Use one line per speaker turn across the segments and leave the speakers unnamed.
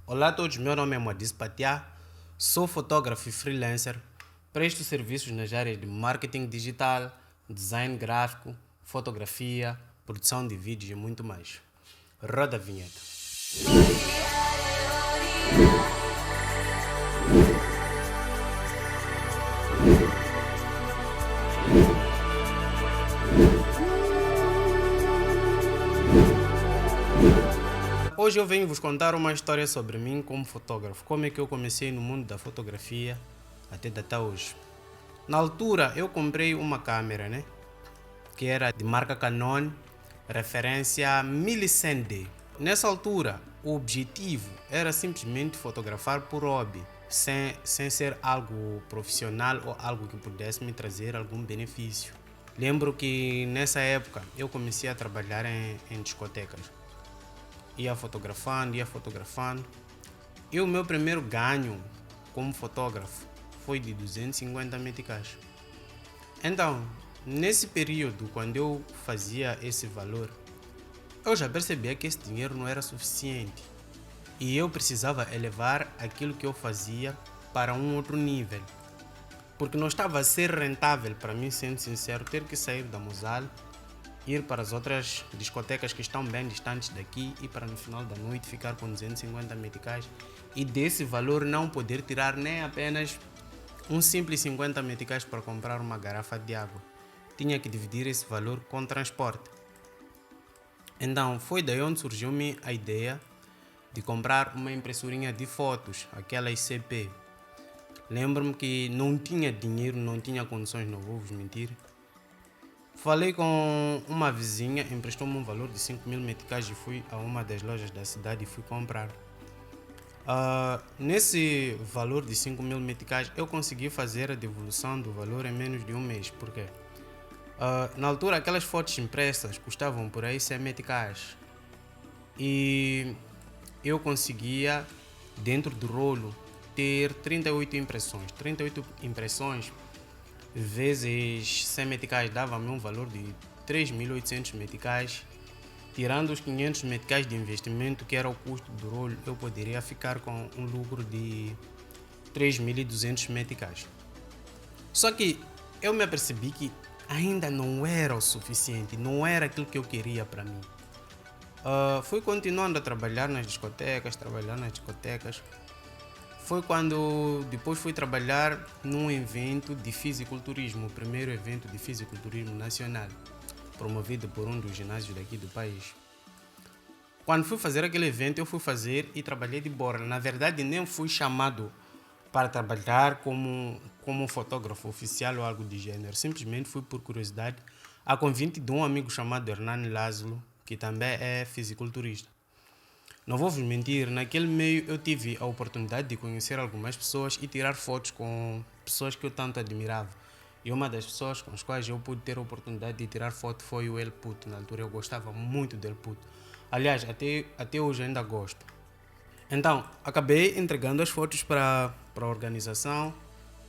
Olá a todos, meu nome é Moadis Patiá, sou fotógrafo e freelancer, presto serviços nas áreas de marketing digital, design gráfico, fotografia, produção de vídeos e muito mais. Roda a vinheta. Hoje eu venho vos contar uma história sobre mim como fotógrafo, como é que eu comecei no mundo da fotografia até data hoje. Na altura eu comprei uma câmera, que era de marca Canon, referência 1100D. Nessa altura, o objetivo era simplesmente fotografar por hobby, sem ser algo profissional ou algo que pudesse me trazer algum benefício. Lembro que nessa época eu comecei a trabalhar em discotecas. Ia fotografando. E o meu primeiro ganho como fotógrafo foi de 250 meticais. Então, nesse período, quando eu fazia esse valor, eu já percebia que esse dinheiro não era suficiente e eu precisava elevar aquilo que eu fazia para um outro nível, porque não estava a ser rentável para mim, sendo sincero, ter que sair da Mosal, ir para as outras discotecas que estão bem distantes daqui e para no final da noite ficar com 250 meticais e desse valor não poder tirar nem apenas um simples 50 meticais para comprar uma garrafa de água. Tinha que dividir esse valor com transporte. Então foi daí onde surgiu-me a ideia de comprar uma impressorinha de fotos, aquela ICP. Lembro-me que não tinha dinheiro, não tinha condições, não vou vos mentir. Falei com uma vizinha, emprestou-me um valor de 5.000 meticais e fui a uma das lojas da cidade e fui comprar. Nesse valor de 5.000 meticais eu consegui fazer a devolução do valor em menos de um mês. Por quê? Na altura aquelas fotos impressas custavam por aí 100 meticais e eu conseguia dentro do rolo ter 38 impressões. 38 impressões vezes 100 meticais dava-me um valor de 3.800 meticais. Tirando os 500 meticais de investimento, que era o custo do rolo, eu poderia ficar com um lucro de 3.200 meticais. Só que eu me apercebi que ainda não era o suficiente, não era aquilo que eu queria para mim. Fui continuando a trabalhar nas discotecas. Foi quando depois fui trabalhar num evento de fisiculturismo, o primeiro evento de fisiculturismo nacional, promovido por um dos ginásios daqui do país. Quando fui fazer aquele evento, eu fui fazer e trabalhei de borla. Na verdade, nem fui chamado para trabalhar como fotógrafo oficial ou algo do gênero. Simplesmente fui por curiosidade, a convite de um amigo chamado Hernani Lázaro, que também é fisiculturista. Não vou vos mentir, naquele meio eu tive a oportunidade de conhecer algumas pessoas e tirar fotos com pessoas que eu tanto admirava. E uma das pessoas com as quais eu pude ter a oportunidade de tirar foto foi o El Puto. Na altura eu gostava muito do El Puto. Aliás, até hoje ainda gosto. Então, acabei entregando as fotos para a organização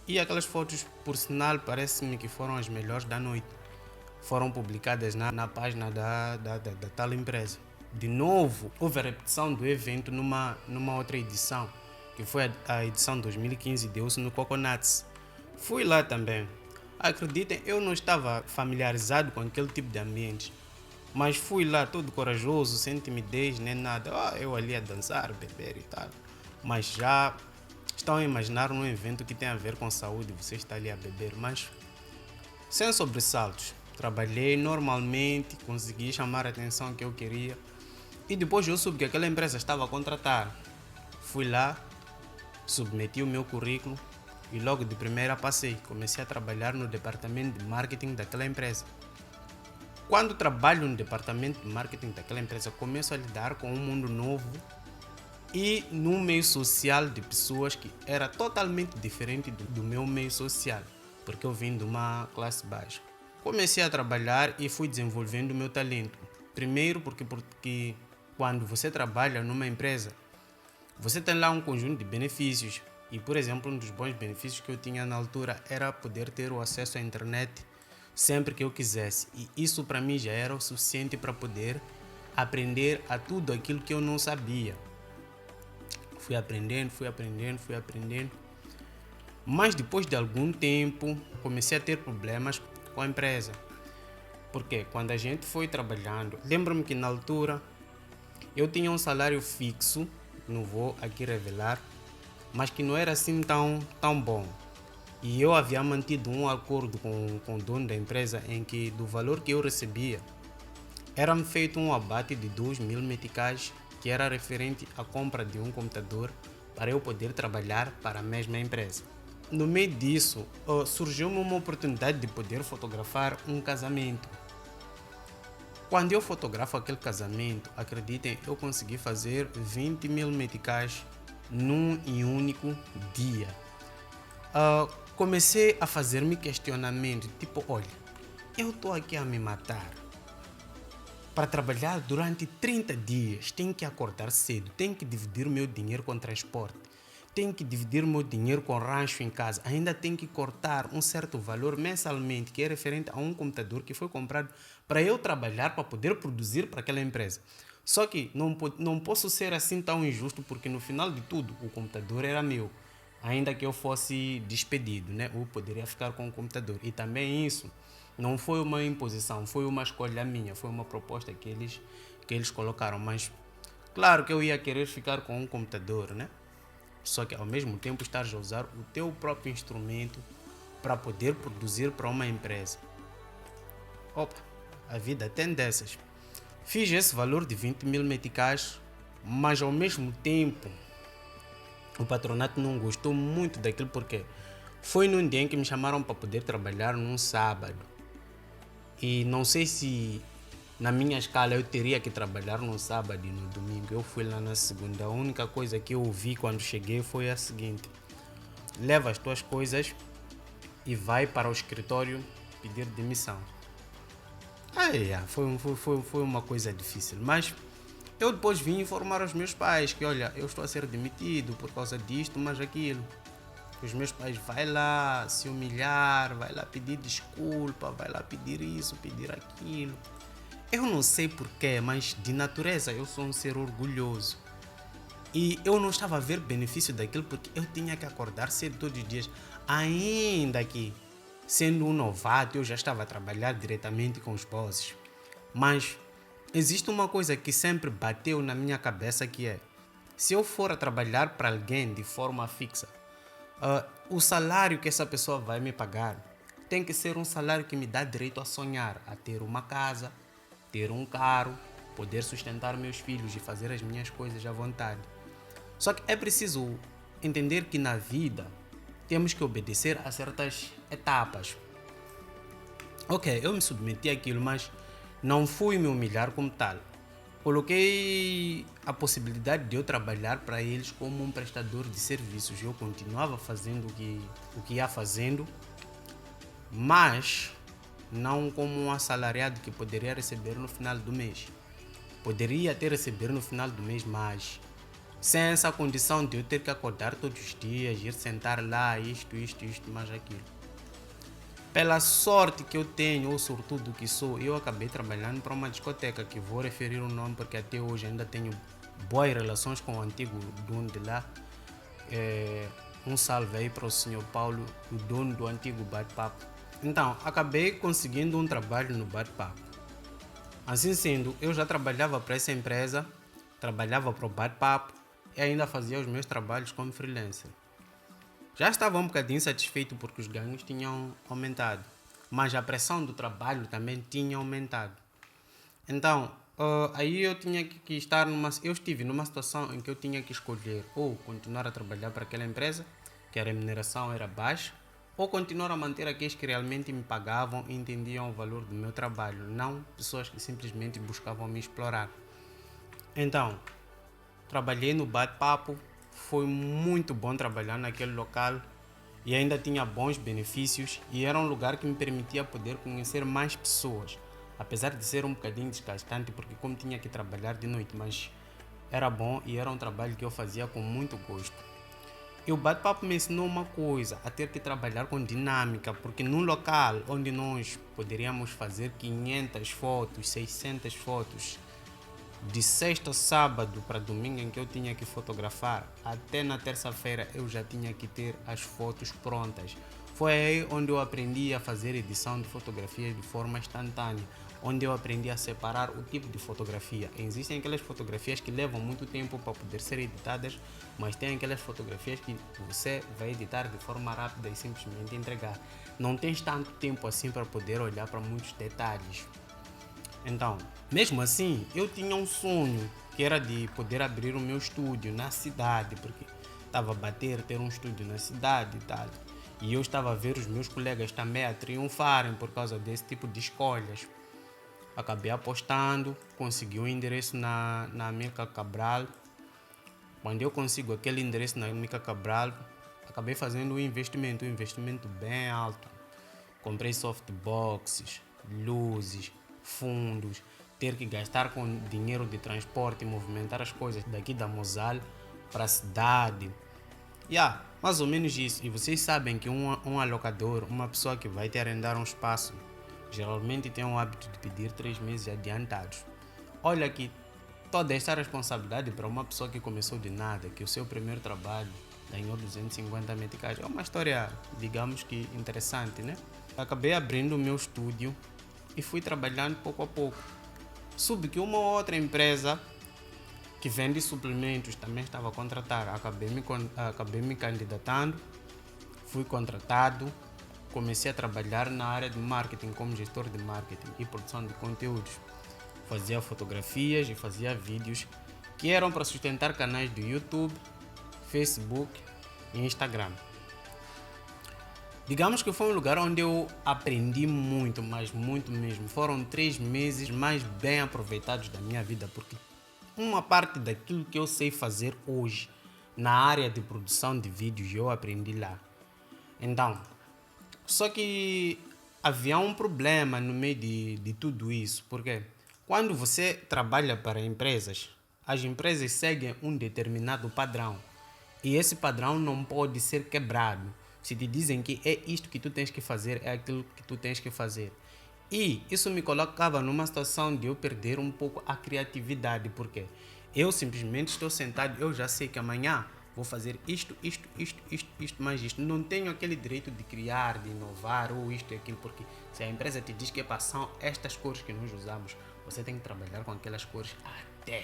e aquelas fotos, por sinal, parece-me que foram as melhores da noite. Foram publicadas na página da tal empresa. De novo, houve a repetição do evento numa outra edição, que foi a edição 2015, deu-se no Coconuts. Fui lá também. Acreditem, eu não estava familiarizado com aquele tipo de ambiente, mas fui lá todo corajoso, sem timidez nem nada. Eu ali a dançar, beber e tal. Mas já estão a imaginar um evento que tem a ver com saúde, você está ali a beber, mas sem sobressaltos. Trabalhei normalmente, consegui chamar a atenção que eu queria. E depois eu soube que aquela empresa estava a contratar. Fui lá, submeti o meu currículo e logo de primeira passei. Comecei a trabalhar no departamento de marketing daquela empresa. Quando trabalho no departamento de marketing daquela empresa, começo a lidar com um mundo novo e num meio social de pessoas que era totalmente diferente do meu meio social, porque eu vim de uma classe baixa. Comecei a trabalhar e fui desenvolvendo o meu talento. Primeiro porque quando você trabalha numa empresa, você tem lá um conjunto de benefícios. E, por exemplo, um dos bons benefícios que eu tinha na altura era poder ter o acesso à internet sempre que eu quisesse. E isso para mim já era o suficiente para poder aprender a tudo aquilo que eu não sabia. Fui aprendendo. Mas depois de algum tempo, comecei a ter problemas com a empresa. Porque quando a gente foi trabalhando, lembro-me que na altura eu tinha um salário fixo, não vou aqui revelar, mas que não era assim tão bom. E eu havia mantido um acordo com o dono da empresa em que do valor que eu recebia, era-me feito um abate de 2.000 meticais, que era referente à compra de um computador para eu poder trabalhar para a mesma empresa. No meio disso, surgiu-me uma oportunidade de poder fotografar um casamento. Quando eu fotografo aquele casamento, acreditem, eu consegui fazer 20.000 meticais num e único dia. Comecei a fazer-me questionamento, tipo, olha, eu estou aqui a me matar. Para trabalhar durante 30 dias, tenho que acordar cedo, tenho que dividir o meu dinheiro com transporte, tenho que dividir o meu dinheiro com rancho em casa, ainda tenho que cortar um certo valor mensalmente, que é referente a um computador que foi comprado para eu trabalhar, para poder produzir para aquela empresa. Só que não posso ser assim tão injusto, porque no final de tudo, o computador era meu. Ainda que eu fosse despedido, né? Eu poderia ficar com o computador. E também isso não foi uma imposição, foi uma escolha minha, foi uma proposta que eles colocaram. Mas claro que eu ia querer ficar com um computador, né? Só que ao mesmo tempo estás a usar o teu próprio instrumento para poder produzir para uma empresa. Opa, a vida tem dessas. Fiz esse valor de 20.000 meticais, mas ao mesmo tempo o patronato não gostou muito daquilo, porque foi num dia em que me chamaram para poder trabalhar num sábado. E não sei se na minha escala eu teria que trabalhar no sábado e no domingo. Eu fui lá na segunda. A única coisa que eu ouvi quando cheguei foi a seguinte: leva as tuas coisas e vai para o escritório pedir demissão. Foi uma coisa difícil, mas eu depois vim informar aos meus pais que, olha, eu estou a ser demitido por causa disto, mas aquilo. Os meus pais vai lá se humilhar, vai lá pedir desculpa, vai lá pedir isso, pedir aquilo. Eu não sei porquê, mas de natureza eu sou um ser orgulhoso. E eu não estava a ver benefício daquilo, porque eu tinha que acordar cedo todos os dias. Ainda que, sendo um novato, eu já estava a trabalhar diretamente com os bosses. Mas existe uma coisa que sempre bateu na minha cabeça, que é: se eu for a trabalhar para alguém de forma fixa, o salário que essa pessoa vai me pagar tem que ser um salário que me dá direito a sonhar, a ter uma casa, ter um carro, poder sustentar meus filhos e fazer as minhas coisas à vontade. Só que é preciso entender que na vida temos que obedecer a certas etapas. Ok, eu me submeti àquilo, mas não fui me humilhar como tal. Coloquei a possibilidade de eu trabalhar para eles como um prestador de serviços. Eu continuava fazendo o que ia fazendo, mas não como um assalariado que poderia receber no final do mês. Poderia até receber no final do mês, mas sem essa condição de eu ter que acordar todos os dias, ir sentar lá, isto, mais aquilo. Pela sorte que eu tenho, ou sortudo que sou, eu acabei trabalhando para uma discoteca, que vou referir o nome porque até hoje ainda tenho boas relações com o antigo dono de lá. Um salve aí para o senhor Paulo, o dono do antigo bate-papo. Então, acabei conseguindo um trabalho no bate-papo. Assim sendo, eu já trabalhava para essa empresa, trabalhava para o bate-papo e ainda fazia os meus trabalhos como freelancer. Já estava um bocadinho insatisfeito porque os ganhos tinham aumentado, mas a pressão do trabalho também tinha aumentado. Então, aí eu tinha que estar eu estive numa situação em que eu tinha que escolher ou continuar a trabalhar para aquela empresa, que a remuneração era baixa, ou continuar a manter aqueles que realmente me pagavam e entendiam o valor do meu trabalho, não pessoas que simplesmente buscavam me explorar. Então, trabalhei no bate-papo, foi muito bom trabalhar naquele local e ainda tinha bons benefícios, e era um lugar que me permitia poder conhecer mais pessoas, apesar de ser um bocadinho desgastante, porque como tinha que trabalhar de noite, mas era bom e era um trabalho que eu fazia com muito gosto. E o bate-papo me ensinou uma coisa, a ter que trabalhar com dinâmica, porque num local onde nós poderíamos fazer 500 fotos, 600 fotos, De sexta, sábado para domingo em que eu tinha que fotografar, até na terça-feira eu já tinha que ter as fotos prontas. Foi aí onde eu aprendi a fazer edição de fotografias de forma instantânea, onde eu aprendi a separar o tipo de fotografia. Existem aquelas fotografias que levam muito tempo para poder ser editadas, mas tem aquelas fotografias que você vai editar de forma rápida e simplesmente entregar. Não tens tanto tempo assim para poder olhar para muitos detalhes. Então, mesmo assim, eu tinha um sonho que era de poder abrir o meu estúdio na cidade, porque estava a bater ter um estúdio na cidade e tal. E eu estava a ver os meus colegas também a triunfarem por causa desse tipo de escolhas. Acabei apostando, consegui um endereço na Amílcar Cabral. Quando eu consigo aquele endereço na Amílcar Cabral, acabei fazendo um investimento bem alto. Comprei softboxes, luzes, fundos, ter que gastar com dinheiro de transporte e movimentar as coisas daqui da Mosal para a cidade. Mais ou menos isso. E vocês sabem que um alocador, uma pessoa que vai te arrendar um espaço, geralmente tem o hábito de pedir 3 meses adiantados. Olha que toda esta responsabilidade para uma pessoa que começou de nada, que o seu primeiro trabalho ganhou 250 meticais, é uma história, digamos que interessante, né? Acabei abrindo o meu estúdio e fui trabalhando pouco a pouco. Soube que uma outra empresa que vende suplementos também estava a contratar. Acabei me candidatando, fui contratado, comecei a trabalhar na área de marketing como gestor de marketing e produção de conteúdos. Fazia fotografias e fazia vídeos que eram para sustentar canais do YouTube, Facebook e Instagram. Digamos que foi um lugar onde eu aprendi muito, mas muito mesmo. Foram 3 meses mais bem aproveitados da minha vida, porque uma parte daquilo que eu sei fazer hoje na área de produção de vídeos eu aprendi lá. Então, só que havia um problema no meio de tudo isso, porque quando você trabalha para empresas, as empresas seguem um determinado padrão e esse padrão não pode ser quebrado. Se te dizem que é isto que tu tens que fazer, é aquilo que tu tens que fazer. E isso me colocava numa situação de eu perder um pouco a criatividade, porque eu simplesmente estou sentado, eu já sei que amanhã vou fazer isto, mais isto. Não tenho aquele direito de criar, de inovar ou isto e aquilo, porque se a empresa te diz que são estas cores que nós usamos, você tem que trabalhar com aquelas cores até.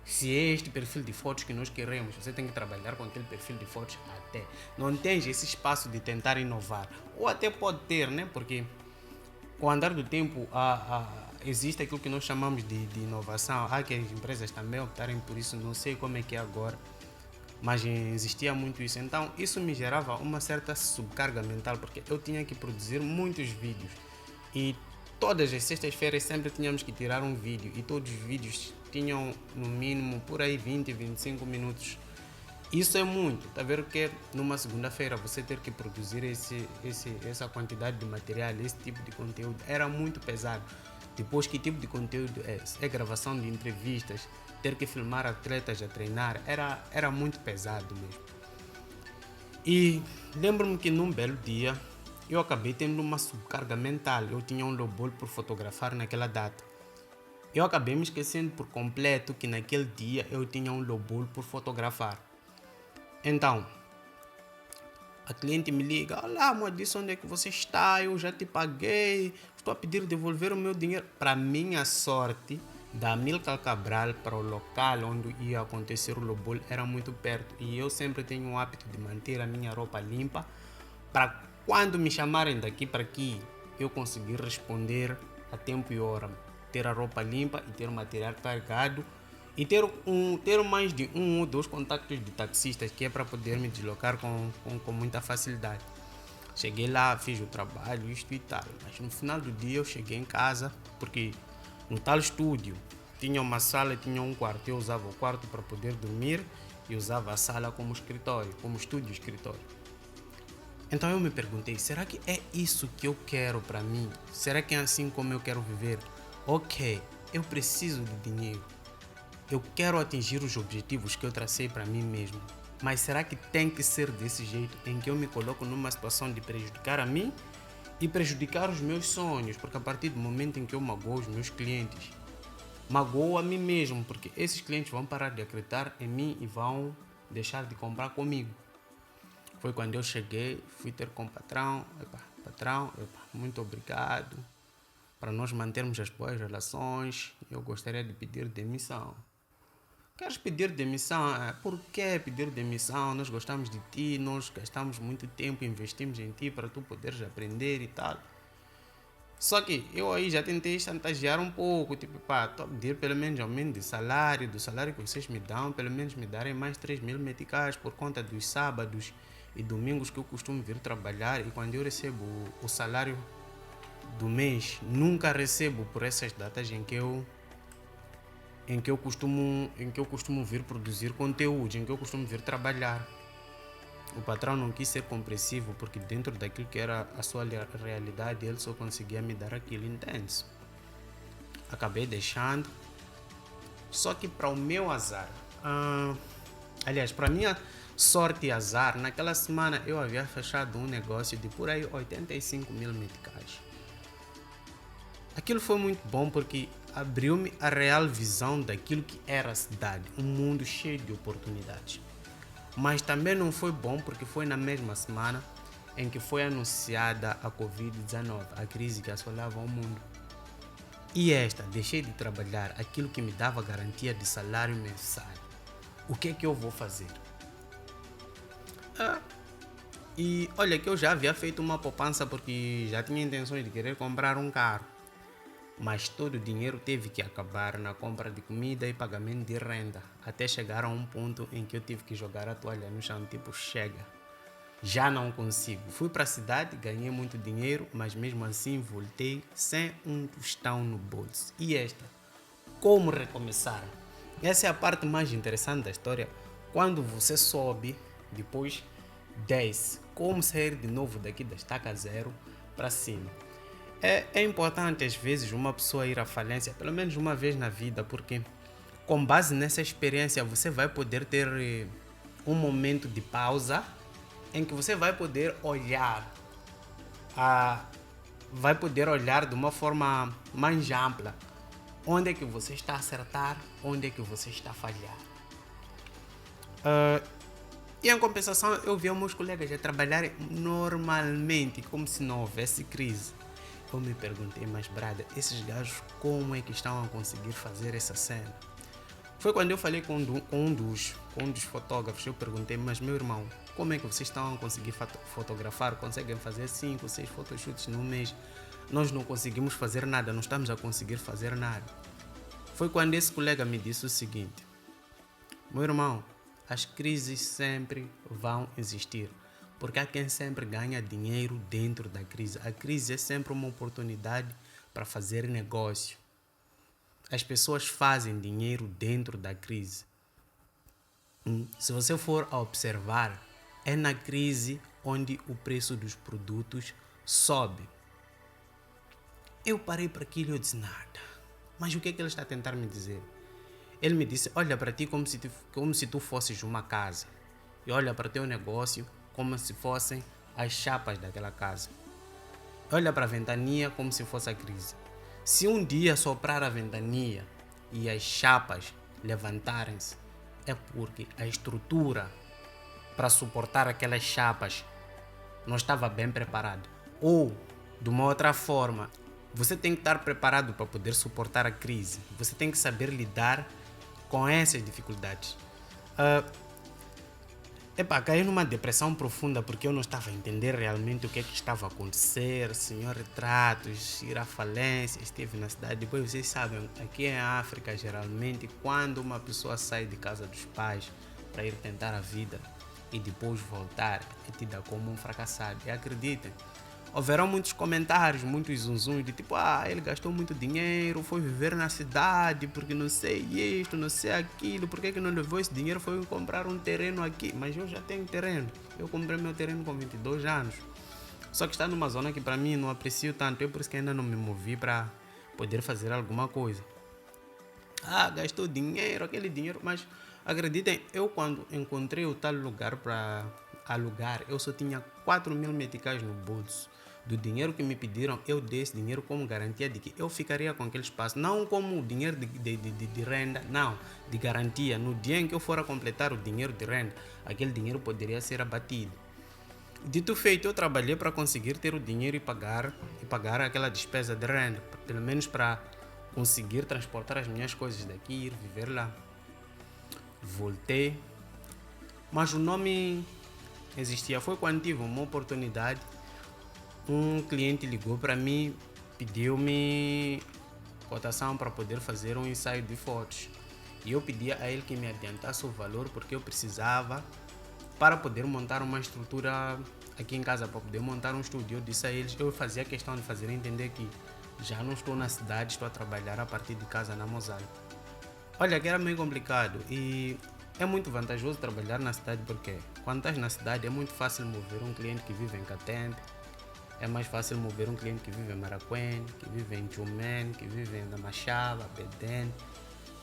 Se é este perfil de fotos que nós queremos, você tem que trabalhar com aquele perfil de fotos até. Não tens esse espaço de tentar inovar. Ou até pode ter, né? Porque com o andar do tempo existe aquilo que nós chamamos de inovação. Há que as empresas também optarem por isso, não sei como é que é agora, mas existia muito isso. Então isso me gerava uma certa subcarga mental, porque eu tinha que produzir muitos vídeos e todas as sextas-feiras sempre tínhamos que tirar um vídeo e todos os vídeos tinham no mínimo por aí 20, 25 minutos. Isso é muito, tá vendo que numa segunda-feira você ter que produzir essa quantidade de material, esse tipo de conteúdo, era muito pesado. Depois, que tipo de conteúdo é? É gravação de entrevistas, ter que filmar atletas a treinar, era muito pesado mesmo. E lembro-me que num belo dia, eu acabei tendo uma subcarga mental, eu tinha um lobolo por fotografar naquela data. Eu acabei me esquecendo por completo que naquele dia eu tinha um lobolo por fotografar. Então, a cliente me liga: olá, Moadice, onde é que você está? Eu já te paguei, estou a pedir devolver o meu dinheiro. Para minha sorte, da Amílcar Cabral para o local onde ia acontecer o lobolo era muito perto. E eu sempre tenho o hábito de manter a minha roupa limpa para quando me chamarem daqui para aqui, eu conseguir responder a tempo e hora. Ter a roupa limpa e ter o material carregado e ter mais de 1 ou 2 contactos de taxistas, que é para poder me deslocar com muita facilidade. Cheguei lá, fiz o trabalho, isto e tal, mas no final do dia eu cheguei em casa, porque no tal estúdio tinha uma sala e tinha um quarto. Eu usava o quarto para poder dormir e usava a sala como escritório, como estúdio-escritório. Então eu me perguntei, será que é isso que eu quero para mim? Será que é assim como eu quero viver? Ok, eu preciso de dinheiro. Eu quero atingir os objetivos que eu tracei para mim mesmo. Mas será que tem que ser desse jeito, em que eu me coloco numa situação de prejudicar a mim e prejudicar os meus sonhos? Porque a partir do momento em que eu magoo os meus clientes, magoou a mim mesmo, porque esses clientes vão parar de acreditar em mim e vão deixar de comprar comigo. Foi quando eu cheguei, fui ter com o patrão. Patrão, muito obrigado. Para nós mantermos as boas relações, eu gostaria de pedir demissão. Queres pedir demissão? Por que pedir demissão? Nós gostamos de ti, nós gastamos muito tempo, investimos em ti para tu poderes aprender e tal. Só que eu aí já tentei chantagear um pouco, tipo, estou a pedir pelo menos aumento de salário, do salário que vocês me dão, pelo menos me darem mais 3.000 meticais por conta dos sábados e domingos que eu costumo vir trabalhar, e quando eu recebo o salário do mês, nunca recebo por essas datas em que eu costumo vir produzir conteúdo, em que eu costumo vir trabalhar. O patrão não quis ser compreensivo, porque dentro daquilo que era a sua realidade, ele só conseguia me dar aquilo, entende? Acabei deixando. Só que para o meu azar, aliás, para a minha sorte e azar, naquela semana eu havia fechado um negócio de por aí 85.000 meticais. Aquilo foi muito bom porque abriu-me a real visão daquilo que era a cidade, um mundo cheio de oportunidades. Mas também não foi bom porque foi na mesma semana em que foi anunciada a Covid-19, a crise que assolava o mundo. E deixei de trabalhar aquilo que me dava garantia de salário mensal. O que é que eu vou fazer? E olha que eu já havia feito uma poupança porque já tinha intenções de querer comprar um carro. Mas todo o dinheiro teve que acabar na compra de comida e pagamento de renda, até chegar a um ponto em que eu tive que jogar a toalha no chão, tipo, chega, já não consigo. Fui para a cidade, ganhei muito dinheiro, mas mesmo assim voltei sem um tostão no bolso. E como recomeçar? Essa é a parte mais interessante da história. Quando você sobe, depois desce, como sair de novo daqui da estaca zero para cima. É importante às vezes uma pessoa ir à falência pelo menos uma vez na vida, porque com base nessa experiência você vai poder ter um momento de pausa em que você vai poder olhar de uma forma mais ampla onde é que você está a acertar, onde é que você está a falhar. E em compensação eu via meus colegas a trabalharem normalmente, como se não houvesse crise. Eu me perguntei, mas brada, esses gajos como é que estão a conseguir fazer essa cena? Foi quando eu falei com um dos fotógrafos. Eu perguntei, mas meu irmão, como é que vocês estão a conseguir fotografar? Conseguem fazer 5, 6 photoshoots no mês? Nós não conseguimos fazer nada, não estamos a conseguir fazer nada. Foi quando esse colega me disse o seguinte: meu irmão, as crises sempre vão existir, porque há quem sempre ganha dinheiro dentro da crise. A crise é sempre uma oportunidade para fazer negócio. As pessoas fazem dinheiro dentro da crise. Se você for a observar, é na crise onde o preço dos produtos sobe. Eu parei para aquilo e disse nada. Mas o que é que ele está a tentar me dizer? Ele me disse, olha para ti como se tu fosses uma casa. E olha para o teu negócio como se fossem as chapas daquela casa. Olha para a ventania como se fosse a crise. Se um dia soprar a ventania e as chapas levantarem-se, é porque a estrutura para suportar aquelas chapas não estava bem preparada. Ou, de uma outra forma, você tem que estar preparado para poder suportar a crise. Você tem que saber lidar com essas dificuldades. Caí numa depressão profunda porque eu não estava a entender realmente o que é que estava a acontecer. Senhor retratos, ir à falência, esteve na cidade. Depois vocês sabem, aqui em África, geralmente, quando uma pessoa sai de casa dos pais para ir tentar a vida e depois voltar, é tida como um fracassado. E acreditem, houveram muitos comentários, muitos zunzuns de tipo, ele gastou muito dinheiro, foi viver na cidade, porque não sei isto, não sei aquilo, por que não levou esse dinheiro, foi comprar um terreno aqui. Mas eu já tenho terreno, eu comprei meu terreno com 22 anos. Só que está numa zona que para mim não aprecio tanto, por isso que ainda não me movi para poder fazer alguma coisa. Gastou dinheiro, aquele dinheiro, mas acreditem, eu quando encontrei o tal lugar para alugar, eu só tinha 4.000 meticais no bolso. do dinheiro que me pediram, eu dei esse dinheiro como garantia de que eu ficaria com aquele espaço, não como dinheiro de renda, não, de garantia. No dia em que eu for a completar o dinheiro de renda, aquele dinheiro poderia ser abatido. Dito feito, eu trabalhei para conseguir ter o dinheiro e pagar aquela despesa de renda, pelo menos para conseguir transportar as minhas coisas daqui e ir viver lá. Voltei, mas o nome existia. Foi quando tive uma oportunidade, um cliente ligou para mim, pediu-me cotação para poder fazer um ensaio de fotos. E eu pedi a ele que me adiantasse o valor porque eu precisava para poder montar uma estrutura aqui em casa, para poder montar um estúdio. Eu disse a eles, eu fazia questão de fazer entender que já não estou na cidade, estou a trabalhar a partir de casa na Mosaico. Olha, que era meio complicado e é muito vantajoso trabalhar na cidade porque quando estás na cidade é muito fácil mover um cliente que vive em Catembe, é mais fácil mover um cliente que vive em Maracuene, que vive em Tchumene, que vive em Namachava, Bedene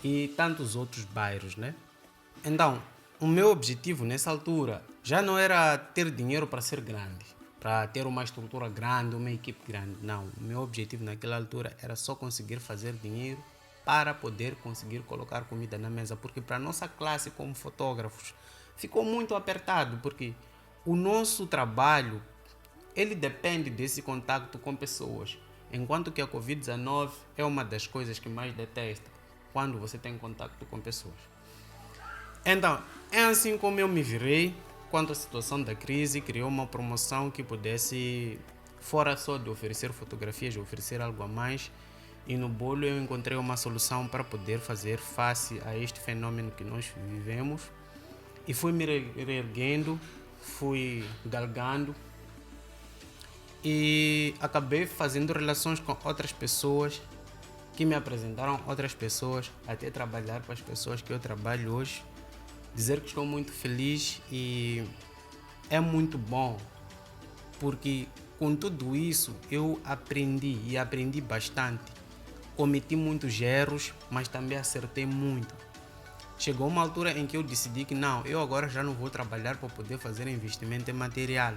e tantos outros bairros, né? Então, o meu objetivo nessa altura já não era ter dinheiro para ser grande, para ter uma estrutura grande, uma equipe grande. Não, o meu objetivo naquela altura era só conseguir fazer dinheiro para poder conseguir colocar comida na mesa, porque para a nossa classe como fotógrafos ficou muito apertado, porque o nosso trabalho ele depende desse contato com pessoas, enquanto que a Covid-19 é uma das coisas que mais detesta, quando você tem contato com pessoas. Então, é assim como eu me virei quanto à situação da crise, criou uma promoção que pudesse, fora só de oferecer fotografias, oferecer algo a mais, e no bolo eu encontrei uma solução para poder fazer face a este fenômeno que nós vivemos e fui me reerguendo, fui galgando e acabei fazendo relações com outras pessoas que me apresentaram outras pessoas, até trabalhar com as pessoas que eu trabalho hoje. Dizer que estou muito feliz e é muito bom, porque com tudo isso eu aprendi bastante. Cometi muitos erros, mas também acertei muito. Chegou uma altura em que eu decidi que não, eu agora já não vou trabalhar para poder fazer investimento em material.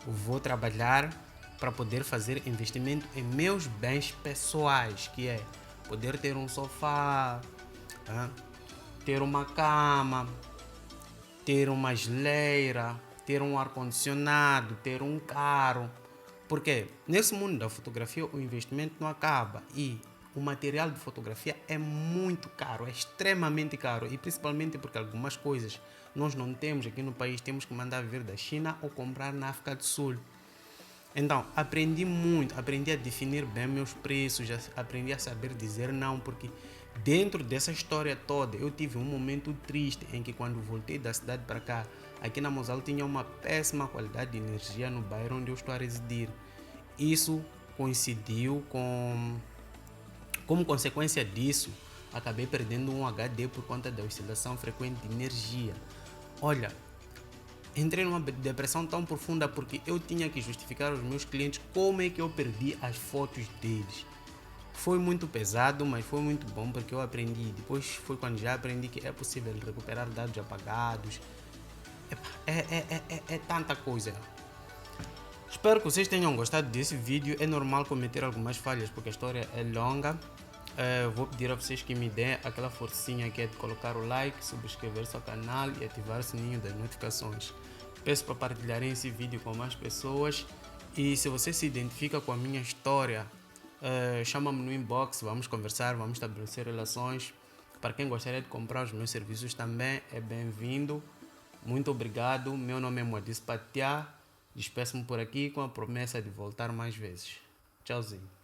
Eu vou trabalhar para poder fazer investimento em meus bens pessoais, que é poder ter um sofá, ter uma cama, ter uma geleira, ter um ar-condicionado, ter um carro. Porque nesse mundo da fotografia o investimento não acaba e o material de fotografia é muito caro, é extremamente caro, e principalmente porque algumas coisas nós não temos aqui no país, temos que mandar vir da China ou comprar na África do Sul. Então, aprendi muito, aprendi a definir bem meus preços, aprendi a saber dizer não, porque dentro dessa história toda eu tive um momento triste em que quando voltei da cidade para cá, aqui na Mosal tinha uma péssima qualidade de energia no bairro onde eu estou a residir. Isso coincidiu como consequência disso, acabei perdendo um HD por conta da oscilação frequente de energia. Olha, entrei numa depressão tão profunda porque eu tinha que justificar aos meus clientes como é que eu perdi as fotos deles. Foi muito pesado, mas foi muito bom porque eu aprendi. Depois foi quando já aprendi que é possível recuperar dados apagados. É tanta coisa. Espero que vocês tenham gostado desse vídeo. É normal cometer algumas falhas porque a história é longa. Vou pedir a vocês que me deem aquela forcinha que é de colocar o like, subscrever-se ao canal e ativar o sininho das notificações. Peço para partilharem esse vídeo com mais pessoas e se você se identifica com a minha história, chama-me no inbox, vamos conversar, vamos estabelecer relações. Para quem gostaria de comprar os meus serviços também é bem-vindo. Muito obrigado, meu nome é Moadis Patiá, despeço-me por aqui com a promessa de voltar mais vezes. Tchauzinho.